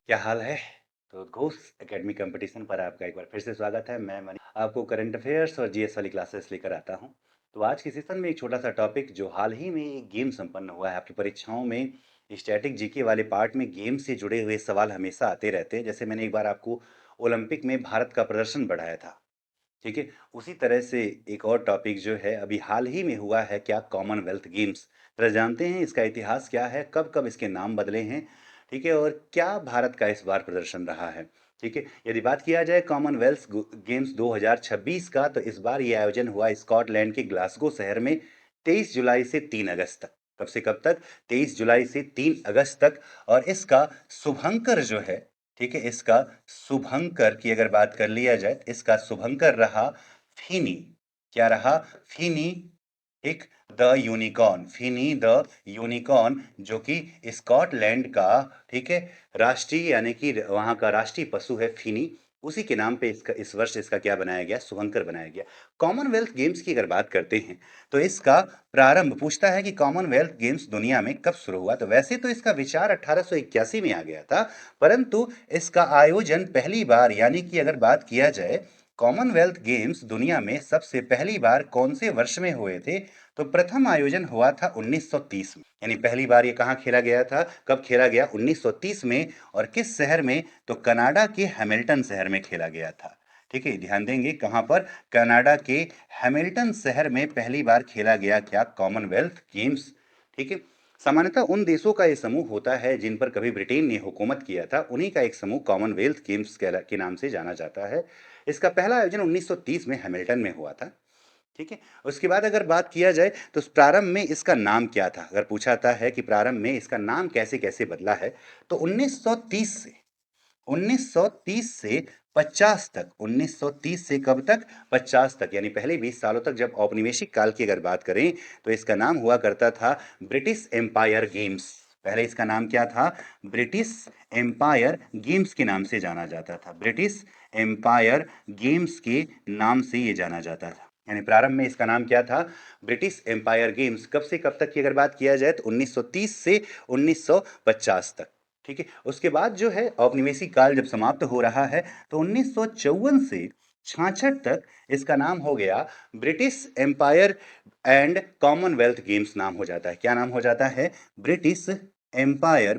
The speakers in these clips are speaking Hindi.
क्या हाल है? तो घोष एकेडमी कंपटीशन पर आपका एक बार फिर से स्वागत है। मैं मनी आपको करंट अफेयर्स और जीएस वाली क्लासेस लेकर आता हूँ। तो आज के सेशन में एक छोटा सा टॉपिक जो हाल ही में एक गेम संपन्न हुआ है आपकी परीक्षाओं में। स्टैटिक जीके वाले पार्ट में गेम से जुड़े हुए सवाल हमेशा आते रहते हैं। जैसे मैंने एक बार आपको ओलंपिक में भारत का प्रदर्शन बढ़ाया था, ठीक है। उसी तरह से एक और टॉपिक जो है अभी हाल ही में हुआ है, क्या कॉमनवेल्थ गेम्स। तो जानते हैं इसका इतिहास क्या है, कब कब इसके नाम बदले हैं, ठीक है, और क्या भारत का इस बार प्रदर्शन रहा है, ठीक है। यदि बात किया जाए कॉमनवेल्थ गेम्स 2026 का, तो इस बार ये आयोजन हुआ स्कॉटलैंड के ग्लासगो शहर में 23 जुलाई से 3 अगस्त तक। कब से कब तक? 23 जुलाई से 3 अगस्त तक। और इसका शुभंकर जो है, ठीक है, इसका शुभंकर की अगर बात कर लिया जाए तो इसका शुभंकर रहा फिनी। क्या रहा? फिनी, एक the unicorn, Finney the unicorn, जो कि स्कॉटलैंड का, ठीक है, राष्ट्रीय यानी कि वहां का राष्ट्रीय पशु है फिनी। उसी के नाम पे इसका इस वर्ष इसका क्या बनाया गया? शुभंकर बनाया गया। कॉमनवेल्थ गेम्स की अगर बात करते हैं तो इसका प्रारंभ पूछता है कि कॉमनवेल्थ गेम्स दुनिया में कब शुरू हुआ। तो वैसे तो इसका विचार 1881 में आ गया था, परंतु इसका आयोजन पहली बार, यानी कि अगर बात किया जाए कॉमनवेल्थ गेम्स दुनिया में सबसे पहली बार कौन से वर्ष में हुए थे, तो प्रथम आयोजन हुआ था 1930 में। यानी पहली बार ये कहाँ खेला गया था, कब खेला गया? 1930 में। और किस शहर में? तो कनाडा के हैमिल्टन शहर में खेला गया था। ठीक है, ध्यान देंगे कहाँ पर? कनाडा के हैमिल्टन शहर में पहली बार खेला गया क्या? Commonwealth games. ठीक है। सामान्यतः उन देशों का ये समूह होता है जिन पर कभी ब्रिटेन ने हुकूमत किया था, उन्हीं का एक समूह कॉमनवेल्थ गेम्स के नाम से जाना जाता है। इसका पहला आयोजन 1930 में हैमिल्टन में हुआ था, ठीक है। उसके बाद अगर बात किया जाए तो प्रारंभ में इसका नाम क्या था, अगर पूछा जाता है कि प्रारंभ में इसका नाम कैसे कैसे बदला है, तो 1930 से 50 तक, 1930 से कब तक? 50 तक, यानी पहले 20 सालों तक जब औपनिवेशिक काल की अगर बात करें तो इसका नाम हुआ करता था ब्रिटिश एम्पायर गेम्स। पहले इसका नाम क्या था? ब्रिटिश एम्पायर गेम्स के नाम से जाना जाता था। ब्रिटिश एम्पायर गेम्स के नाम से ये जाना जाता था। यानी प्रारंभ में इसका नाम क्या था? British Empire Games. कब से कब तक की अगर बात किया जाए तो 1930 से 1950 तक, ठीक है। उसके बाद जो है औपनिवेशिक काल जब समाप्त हो रहा है तो 1954 से 66 तक इसका नाम हो गया British Empire and Commonwealth Games नाम हो जाता है। क्या नाम हो जाता है? British Empire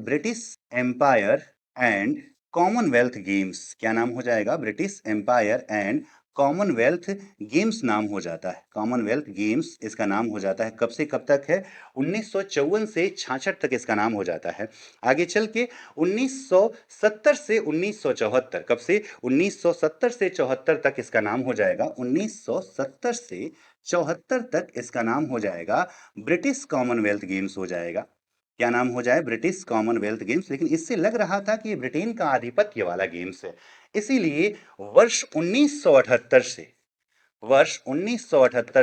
and Commonwealth Games. क्या नाम हो जाएगा? British Empire and Commonwealth Games नाम हो जाता है। कॉमनवेल्थ गेम्स इसका नाम हो जाता है। कब से कब तक है? 1954 से 66 तक इसका नाम हो जाता है। आगे चल के 1970 से 1974, कब से? 1970 से 74 तक इसका नाम हो जाएगा, 1970 से 74 तक इसका नाम हो जाएगा ब्रिटिश कॉमनवेल्थ गेम्स हो जाएगा। क्या नाम हो जाए? British Commonwealth games. लेकिन इससे लग रहा था कि ये ब्रिटेन का आधिपत्य वाला गेम्स है, इसीलिए वर्ष 1978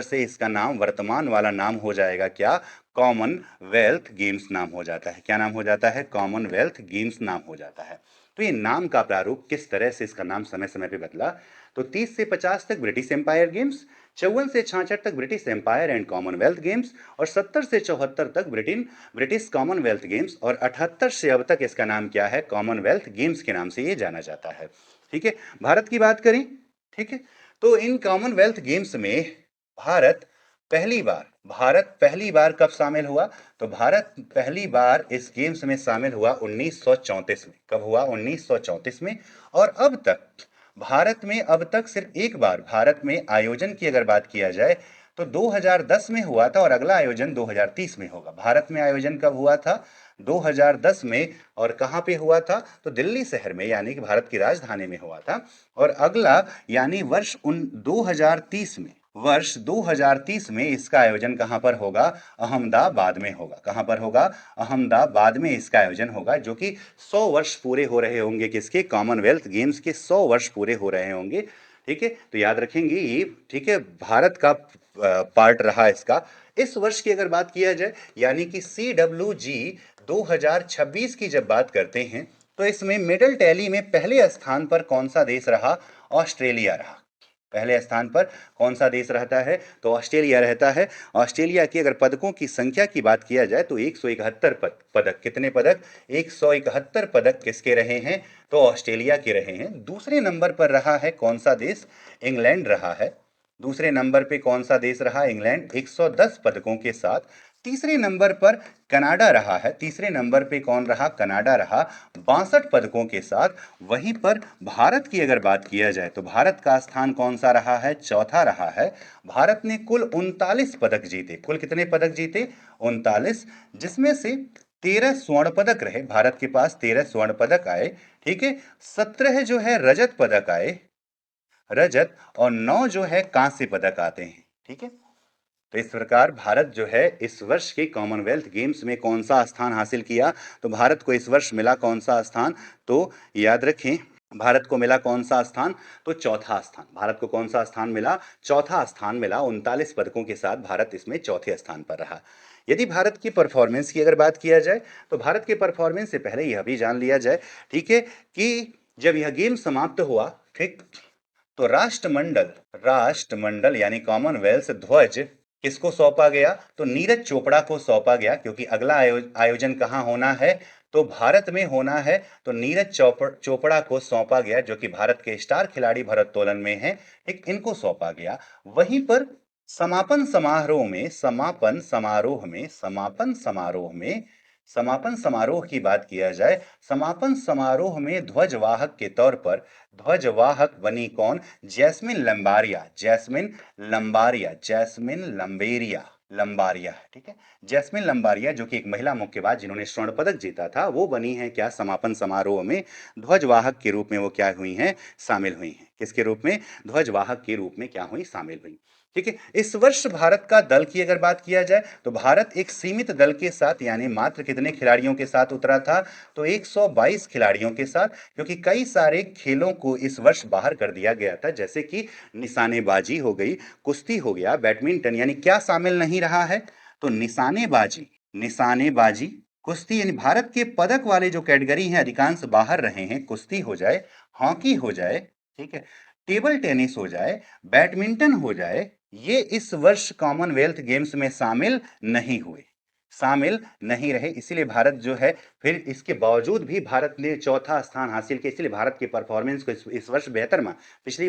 से, इसका नाम, वर्तमान वाला नाम हो जाएगा क्या? कॉमनवेल्थ गेम्स नाम हो जाता है। क्या नाम हो जाता है? कॉमनवेल्थ गेम्स नाम हो जाता है। तो ये नाम का प्रारूप किस तरह से इसका नाम समय समय पे बदला, तो 30 से 50 तक ब्रिटिश एम्पायर गेम्स, 54 से 66 तक British Empire and Commonwealth Games, और 70 से 74 तक ब्रिटिश कॉमनवेल्थ गेम्स, और 78 से अब तक इसका नाम क्या है? कॉमनवेल्थ गेम्स के नाम से ये जाना जाता है, ठीक है। भारत की बात करें, ठीक है, तो इन कॉमनवेल्थ गेम्स में भारत पहली बार कब शामिल हुआ? तो भारत पहली बार इस गेम्स में शामिल हुआ 1934 में। कब हुआ? 1934 में। और भारत में अब तक सिर्फ एक बार भारत में आयोजन की अगर बात किया जाए तो 2010 में हुआ था, और अगला आयोजन 2030 में होगा। भारत में आयोजन कब हुआ था? 2010 में। और कहाँ पे हुआ था? तो दिल्ली शहर में, यानी कि भारत की राजधानी में हुआ था। और अगला यानी वर्ष 2030 में इसका आयोजन कहाँ पर होगा? अहमदाबाद में होगा। कहाँ पर होगा? अहमदाबाद में इसका आयोजन होगा, जो कि 100 वर्ष पूरे हो रहे होंगे। किसके? कॉमनवेल्थ गेम्स के 100 वर्ष पूरे हो रहे होंगे, ठीक है। तो याद रखेंगे ये, ठीक है, भारत का पार्ट रहा इसका। इस वर्ष की अगर बात किया जाए, यानी कि CWG 2026 की जब बात करते हैं, तो इसमें मेडल टैली में पहले स्थान पर कौन सा देश रहा? ऑस्ट्रेलिया रहा। पहले स्थान पर कौन सा देश रहता है? तो ऑस्ट्रेलिया रहता है। ऑस्ट्रेलिया की अगर पदकों की संख्या की बात किया जाए तो 171 पदक, कितने पदक? 171 पदक किसके रहे हैं? तो ऑस्ट्रेलिया के रहे हैं। दूसरे नंबर पर रहा है कौन सा देश? इंग्लैंड रहा है। दूसरे नंबर पे कौन सा देश रहा? इंग्लैंड, 110 पदकों के साथ। तीसरे नंबर पर कनाडा रहा है। तीसरे नंबर पे कौन रहा? कनाडा रहा, 62 पदकों के साथ। वहीं पर भारत की अगर बात किया जाए तो भारत का स्थान कौन सा रहा है? चौथा रहा है। भारत ने कुल 39 पदक जीते। कुल कितने पदक जीते? 39, जिसमें से 13 स्वर्ण पदक रहे। भारत के पास 13 स्वर्ण पदक आए, ठीक है। 17 जो है रजत पदक आए, रजत, और 9 जो है कांस्य पदक आते हैं, ठीक है। तो इस प्रकार भारत जो है इस वर्ष के कॉमनवेल्थ गेम्स में कौन सा स्थान हासिल किया? तो भारत को इस वर्ष मिला कौन सा स्थान? तो याद रखें, भारत को मिला कौन सा स्थान? तो चौथा स्थान। भारत को कौन सा स्थान मिला? चौथा स्थान मिला। 39 पदकों के साथ भारत इसमें चौथे स्थान पर रहा। यदि भारत की परफॉर्मेंस की अगर बात किया जाए तो भारत के परफॉर्मेंस से पहले यह भी जान लिया जाए, ठीक है, कि जब यह गेम समाप्त हुआ, ठीक, तो राष्ट्रमंडल यानी कॉमनवेल्थ ध्वज किसको सौंपा गया? तो नीरज चोपड़ा को सौंपा गया, क्योंकि अगला आयोजन कहाँ होना है? तो भारत में होना है। तो नीरज चोपड़ा को सौंपा गया, जो कि भारत के स्टार खिलाड़ी भारोत्तोलन में हैं, ठीक, इनको सौंपा गया। वहीं पर समापन समारोह की बात किया जाए, समापन समारोह में ध्वजवाहक के तौर पर ध्वजवाहक बनी कौन? जैस्मिन लंबारिया, लंबारिया, ठीक है। जैस्मिन लंबारिया, जो कि एक महिला मुक्केबाज जिन्होंने स्वर्ण पदक जीता था, वो बनी है क्या? समापन समारोह में ध्वजवाहक के रूप में वो क्या हुई हैं? शामिल हुई हैं। किसके रूप में? ध्वजवाहक के रूप में क्या हुई? शामिल हुई, ठीक है। इस वर्ष भारत का दल की अगर बात किया जाए तो भारत एक सीमित दल के साथ, यानी मात्र कितने खिलाड़ियों के साथ उतरा था? तो 122 खिलाड़ियों के साथ, क्योंकि कई सारे खेलों को इस वर्ष बाहर कर दिया गया था, जैसे कि निशानेबाजी हो गई, कुश्ती हो गया, बैडमिंटन, यानी क्या शामिल नहीं रहा है? तो निशानेबाजी, कुश्ती, यानी भारत के पदक वाले जो कैटेगरी हैं अधिकांश बाहर रहे हैं। कुश्ती हो जाए, हॉकी हो जाए, ठीक है, टेबल टेनिस हो जाए, बैडमिंटन हो जाए, ये इस वर्ष कॉमनवेल्थ गेम्स में शामिल नहीं हुए, शामिल नहीं रहे। इसीलिए भारत जो है, फिर इसके बावजूद भी भारत ने चौथा स्थान हासिल किया। इसलिए भारत की परफॉर्मेंस को इस वर्ष बेहतर माना। पिछली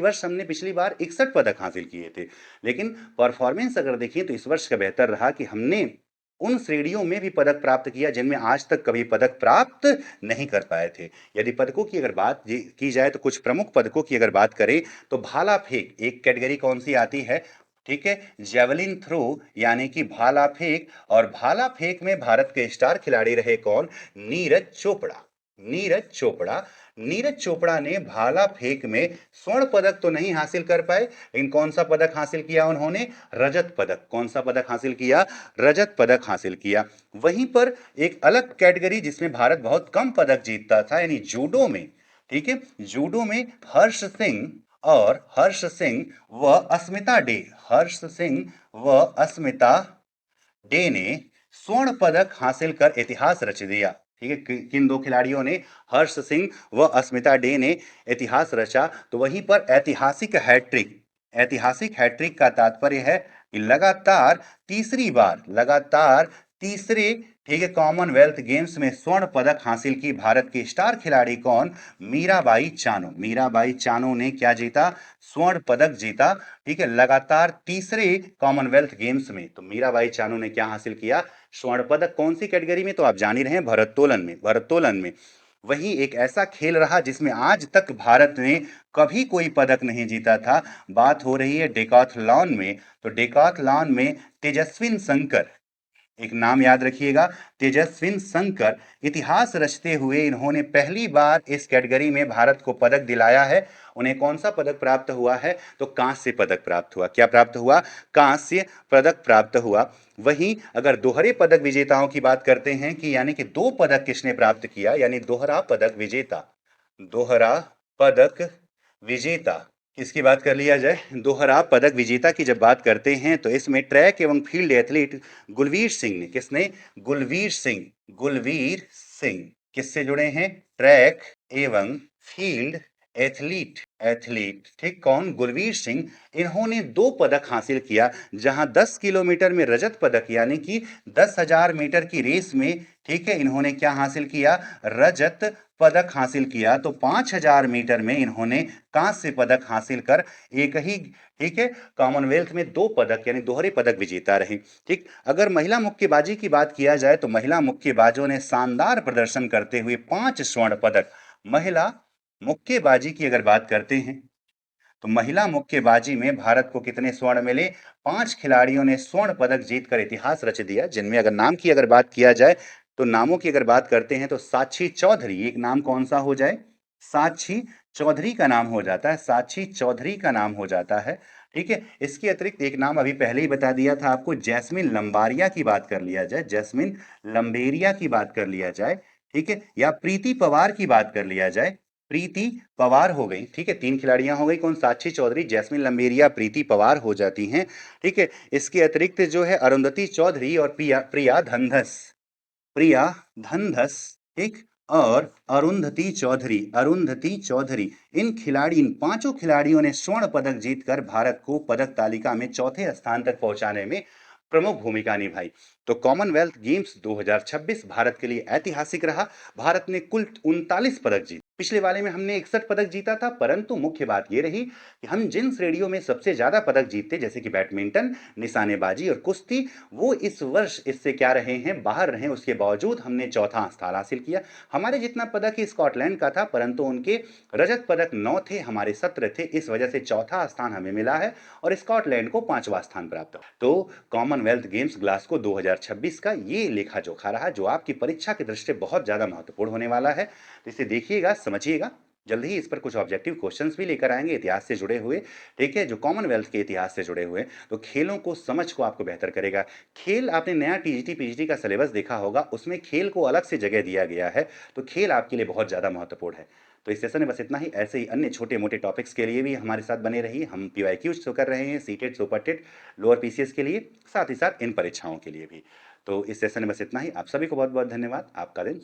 बार 61 पदक हासिल किए थे, लेकिन परफॉर्मेंस अगर देखें तो इस वर्ष का बेहतर रहा कि हमने उन श्रेणियों में भी पदक प्राप्त किया जिनमें आज तक कभी पदक प्राप्त नहीं कर पाए थे। यदि पदकों की अगर बात की जाए तो कुछ प्रमुख पदकों की अगर बात करें तो भाला फेंक एक कैटेगरी कौन सी आती है? ठीक है, जेवलिन थ्रो, यानी कि भाला फेंक। और भाला फेंक में भारत के स्टार खिलाड़ी रहे कौन? नीरज चोपड़ा। नीरज चोपड़ा ने भाला फेंक में स्वर्ण पदक तो नहीं हासिल कर पाए, लेकिन कौन सा पदक हासिल किया उन्होंने? रजत पदक। कौन सा पदक हासिल किया? रजत पदक हासिल किया। वहीं पर एक अलग कैटेगरी जिसमें भारत बहुत कम पदक जीतता था, यानी जूडो में, ठीक है, जूडो में हर्ष सिंह व अस्मिता डे ने स्वर्ण पदक हासिल कर इतिहास रच दिया, ठीक है। किन दो खिलाड़ियों ने? हर्ष सिंह व अस्मिता डे ने इतिहास रचा। तो वहीं पर ऐतिहासिक हैट्रिक का तात्पर्य है कि लगातार तीसरे, ठीक है, कॉमनवेल्थ गेम्स में स्वर्ण पदक हासिल की भारत की स्टार खिलाड़ी कौन? मीराबाई चानू ने क्या जीता? स्वर्ण पदक जीता, ठीक है, लगातार तीसरे कॉमनवेल्थ गेम्स में। तो मीराबाई चानू ने क्या हासिल किया? स्वर्ण पदक। कौन सी कैटेगरी में? तो आप जान ही रहे हैं, भारोत्तोलन में। वही एक ऐसा खेल रहा जिसमें आज तक भारत ने कभी कोई पदक नहीं जीता था। बात हो रही है डेकाथलॉन में। तो डेकाथलॉन में तेजस्विन शंकर, एक नाम याद रखिएगा, तेजस्विन शंकर, इतिहास रचते हुए इन्होंने पहली बार इस कैटेगरी में भारत को पदक दिलाया है। उन्हें कौन सा पदक प्राप्त हुआ है? तो कांस्य पदक प्राप्त हुआ। क्या प्राप्त हुआ? कांस्य पदक प्राप्त हुआ। वहीं अगर दोहरे पदक विजेताओं की बात करते हैं कि यानी कि दो पदक किसने प्राप्त किया, यानी दोहरा पदक विजेता किसकी बात कर लिया जाए? दोहरा पदक विजेता की जब बात करते हैं तो इसमें ट्रैक एवं फील्ड एथलीट गुलवीर सिंह ने, किसने? गुलवीर सिंह किससे जुड़े हैं? ट्रैक एवं फील्ड एथलीट, एथलीट, ठीक, कौन? गुरवीर सिंह। इन्होंने 2 पदक हासिल किया, जहां 10 किलोमीटर में रजत पदक यानी कि 10,000 मीटर की रेस में, ठीक है, इन्होंने क्या हासिल किया? रजत पदक हासिल किया। तो 5,000 मीटर में इन्होंने कांस्य पदक हासिल कर एक ही, ठीक है, कॉमनवेल्थ में 2 पदक यानी दोहरे पदक विजेता रहीं। ठीक, अगर महिला मुक्केबाजी की बात किया जाए तो महिला मुक्केबाजों ने शानदार प्रदर्शन करते हुए 5 स्वर्ण पदक, महिला मुक्केबाजी की अगर बात करते हैं तो महिला मुक्केबाजी में भारत को कितने स्वर्ण मिले? 5 खिलाड़ियों ने स्वर्ण पदक जीतकर इतिहास रच दिया, जिनमें अगर नाम की अगर बात किया जाए तो नामों की अगर बात करते हैं तो साक्षी चौधरी, एक नाम कौन सा हो जाए? साक्षी चौधरी का नाम हो जाता है, साक्षी चौधरी का नाम हो जाता है। ठीक है, इसके अतिरिक्त एक नाम अभी पहले ही बता दिया था आपको, जैस्मिन लंबारिया की बात कर लिया जाए, जैस्मिन लंबेरिया की बात कर लिया जाए, ठीक है, या प्रीति पवार की बात कर लिया जाए, प्रीति पवार हो गई। ठीक है, 3 खिलाड़ियां हो गई, कौन? साक्षी चौधरी, जैस्मिन लंबेरिया, प्रीति पवार हो जाती हैं। ठीक है, इसके अतिरिक्त जो है अरुंधति चौधरी और प्रिया प्रिया धनधस, प्रिया धनधस, ठीक, और अरुंधति चौधरी, अरुंधति चौधरी, इन पांचों खिलाड़ियों ने स्वर्ण पदक जीतकर भारत को पदक तालिका में चौथे स्थान तक पहुंचाने में प्रमुख भूमिका निभाई। तो कॉमनवेल्थ गेम्स 2026 भारत के लिए ऐतिहासिक रहा। भारत ने कुल 39 पदक जीते। पिछले वाले में हमने 61 पदक जीता था, परंतु मुख्य बात यह रही कि हम जिन श्रेणियों में सबसे ज्यादा पदक जीतते, जैसे कि बैडमिंटन, निशानेबाजी और कुश्ती, वो इस वर्ष इससे क्या रहे हैं? बाहर रहे। उसके बावजूद हमने चौथा स्थान हासिल किया। हमारे जितना पदक ही स्कॉटलैंड का था, परंतु उनके रजत पदक 9 थे, हमारे 17 थे। इस वजह से चौथा स्थान हमें मिला है और स्कॉटलैंड को 5वां स्थान प्राप्त हुआ। तो कॉमनवेल्थ गेम्स ग्लासगो 2026 का ये लेखा जोखा रहा, जो आपकी परीक्षा की दृष्टि से बहुत ज्यादा महत्वपूर्ण होने वाला है। तो इसे देखिएगा, समझिएगा। जल्द ही इस पर कुछ ऑब्जेक्टिव क्वेश्चंस भी लेकर आएंगे इतिहास से जुड़े हुए, ठीक है, जो कॉमनवेल्थ के इतिहास से जुड़े हुए। तो खेलों को समझ को आपको बेहतर करेगा। खेल, आपने नया टीजीटी पीजीटी का सिलेबस देखा होगा, उसमें खेल को अलग से जगह दिया गया है। तो खेल आपके लिए बहुत ज्यादा महत्वपूर्ण है। तो इस सेशन में बस इतना ही। ऐसे ही अन्य छोटे मोटे टॉपिक्स के लिए भी हमारे साथ बने रहिए। हम पीवाईक्यूज तो कर रहे हैं, CTET, super TET, lower PCS के लिए, साथ ही साथ इन परीक्षाओं के लिए भी। तो इस सेशन में बस इतना ही। आप सभी को बहुत बहुत धन्यवाद। आपका दिन